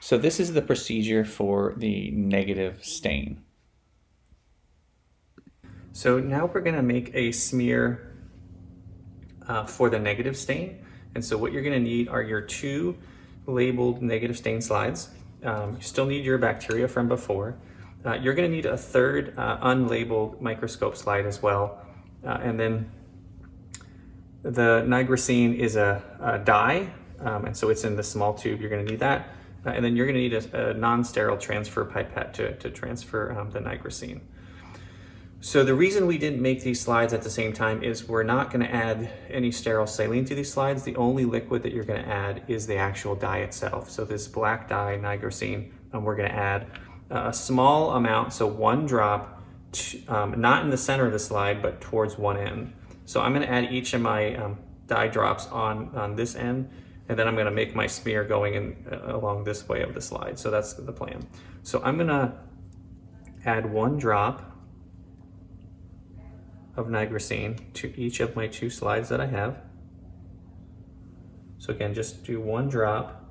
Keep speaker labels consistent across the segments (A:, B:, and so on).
A: So this is the procedure for the negative stain. So now we're going to make a smear for the negative stain. And so what you're going to need are your two labeled negative stain slides. You still need your bacteria from before. You're going to need a third unlabeled microscope slide as well. And then the Nigrosin is a dye, and so it's in the small tube. You're going to need that. And then you're going to need a non-sterile transfer pipette to transfer the Nigrosin. So the reason we didn't make these slides at the same time is we're not going to add any sterile saline to these slides. The only liquid that you're going to add is the actual dye itself. So this black dye, Nigrosin, we're going to add a small amount, so 1 drop, not in the center of the slide, but towards one end. So I'm going to add each of my dye drops on this end, and then I'm going to make my smear going in along this way of the slide. So that's the plan. So I'm going to add 1 drop of Nigrosin to each of my 2 slides that I have. So again, just do 1 drop,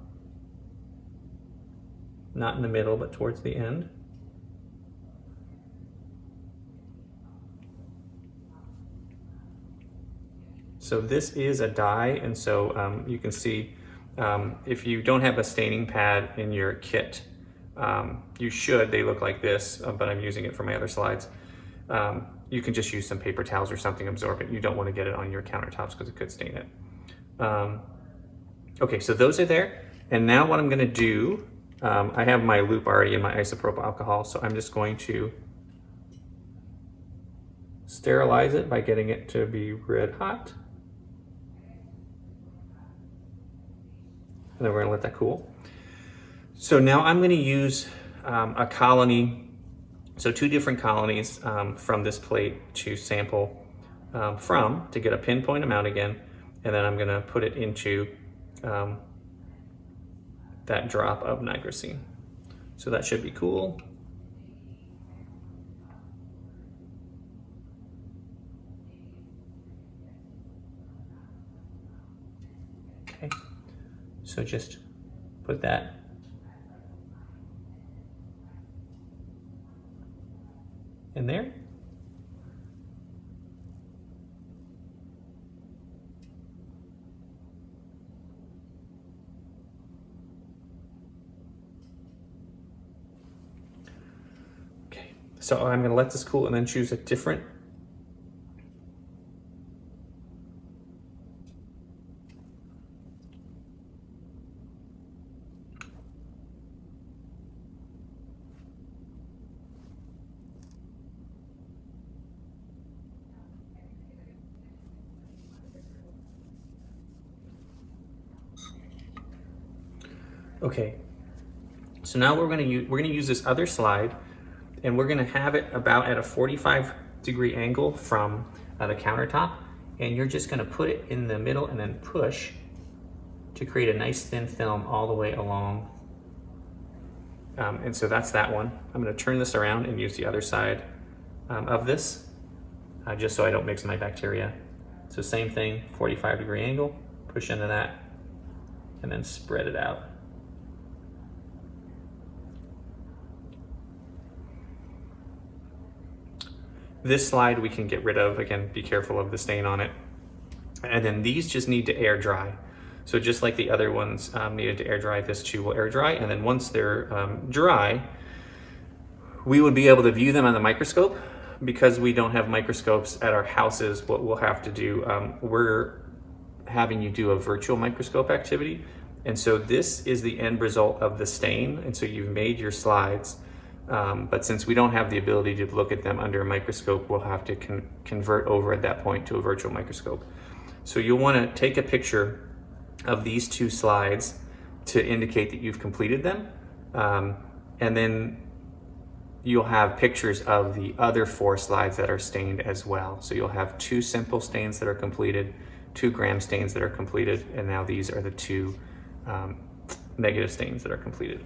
A: not in the middle, but towards the end. So this is a dye, and so you can see if you don't have a staining pad in your kit, you should. They look like this, but I'm using it for my other slides. You can just use some paper towels or something absorbent. You don't want to get it on your countertops because it could stain it. Okay, so those are there. And now what I'm going to do, I have my loop already in my isopropyl alcohol, so I'm just going to sterilize it by getting it to be red hot. And then we're going to let that cool. So now I'm going to use a colony, so 2 different colonies from this plate to sample from to get a pinpoint amount again, and then I'm going to put it into that drop of Nigrosin. So that should be cool. Okay, so just put that in there. Okay, so I'm going to let this cool and then choose a different Okay, so now we're going to use this other slide, and we're going to have it about at a 45-degree angle from the countertop, and you're just going to put it in the middle and then push to create a nice thin film all the way along. And so that's that one. I'm going to turn this around and use the other side of this, just so I don't mix my bacteria. So same thing, 45-degree angle, push into that, and then spread it out. This slide we can get rid of. Again, be careful of the stain on it. And then these just need to air dry. So just like the other ones needed to air dry, this too will air dry. And then once they're dry, we would be able to view them on the microscope. Because we don't have microscopes at our houses, what we'll have to do, we're having you do a virtual microscope activity. And so this is the end result of the stain. And so you've made your slides. But since we don't have the ability to look at them under a microscope, we'll have to convert over at that point to a virtual microscope. So you'll want to take a picture of these 2 slides to indicate that you've completed them. And then you'll have pictures of the other 4 slides that are stained as well. So you'll have 2 simple stains that are completed, 2 gram stains that are completed, and now these are the 2 negative stains that are completed.